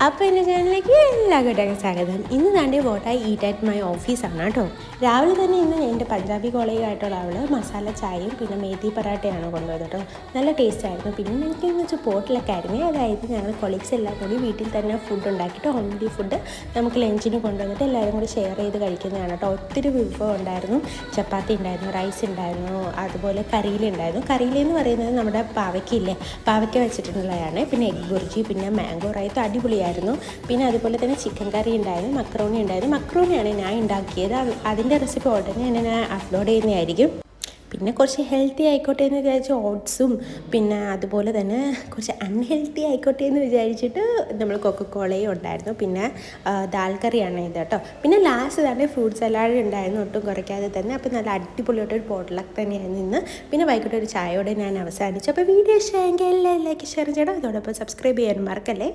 അപ്പോൾ എൻ്റെ ചാനലിലേക്ക് എല്ലാ കൂട്ടർക്കും സ്വാഗതം. ഇന്ന് താണ്ടി what I eat at my ഓഫീസാണ് കേട്ടോ. രാവിലെ തന്നെ ഇന്ന് എൻ്റെ പഞ്ചാബി കോളേജായിട്ടുള്ള അവള് മസാല ചായയും പിന്നെ മേത്തി പറാട്ടയാണ് കൊണ്ടുവന്നത് കേട്ടോ. നല്ല ടേസ്റ്റ് ആയിരുന്നു. പിന്നെ എനിക്കെന്ന് വെച്ചാൽ പോട്ടിലൊക്കെ ആയിരുന്നു. അതായത് ഞങ്ങൾ കൊളീഗ്സ് എല്ലാം കൂടി വീട്ടിൽ തന്നെ ഫുഡ് ഉണ്ടാക്കിയിട്ട് ഹോംലി ഫുഡ് നമുക്ക് ലഞ്ചിന് കൊണ്ടുവന്നിട്ട് എല്ലാവരും കൂടി ഷെയർ ചെയ്ത് കഴിക്കുന്നതാണ് കേട്ടോ. ഒത്തിരി വിഭവം ഉണ്ടായിരുന്നു. ചപ്പാത്തി ഉണ്ടായിരുന്നു, റൈസ് ഉണ്ടായിരുന്നു, അതുപോലെ കറിയിലുണ്ടായിരുന്നു. കറിയിലെന്ന് പറയുന്നത് നമ്മുടെ പാവയ്ക്കില്ലേ, പാവയ്ക്ക വെച്ചിട്ടുള്ളതാണ്. പിന്നെ എഗ് ബുർജി, പിന്നെ മാംഗോ റൈത്ത് അടിപൊളിയായിരുന്നു. പിന്നെ അതുപോലെ തന്നെ ചിക്കൻ കറി ഉണ്ടായിരുന്നു, മക്രോണി ഉണ്ടായിരുന്നു. മക്രോണിയാണ് ഞാൻ ഉണ്ടാക്കിയത്. അതിൻ്റെ റെസിപ്പി ഉടനെ തന്നെ ഞാൻ അപ്ലോഡ് ചെയ്യുന്നതായിരിക്കും. പിന്നെ കുറച്ച് ഹെൽത്തി ആയിക്കോട്ടെ എന്ന് വിചാരിച്ച് ഓട്സും പിന്നെ അതുപോലെ തന്നെ കുറച്ച് അൺഹെൽത്തി ആയിക്കോട്ടെ എന്ന് വിചാരിച്ചിട്ട് നമ്മൾ കൊക്കക്കോളയും ഉണ്ടായിരുന്നു. പിന്നെ ദാൽ കറിയാണ് ഇത് കേട്ടോ. പിന്നെ ലാസ്റ്റ് തന്നെ ഫ്രൂട്ട് സലാഡ് ഉണ്ടായിരുന്നു, ഒട്ടും കുറയ്ക്കാതെ തന്നെ. അപ്പോൾ നല്ല അടിപൊളിയായിട്ടൊരു പോട്ട്ലക്ക് തന്നെയായിരുന്നു ഇന്ന്. പിന്നെ വൈകിട്ട് ഒരു ചായയോടെ ഞാൻ അവസാനിച്ചു. അപ്പോൾ വീഡിയോ ഇഷ്ടമായെങ്കിൽ എല്ലാവരിലേക്ക് ഷെയർ ചെയ്യണം. അതോടൊപ്പം സബ്സ്ക്രൈബ് ചെയ്യാൻ മറക്കല്ലേ.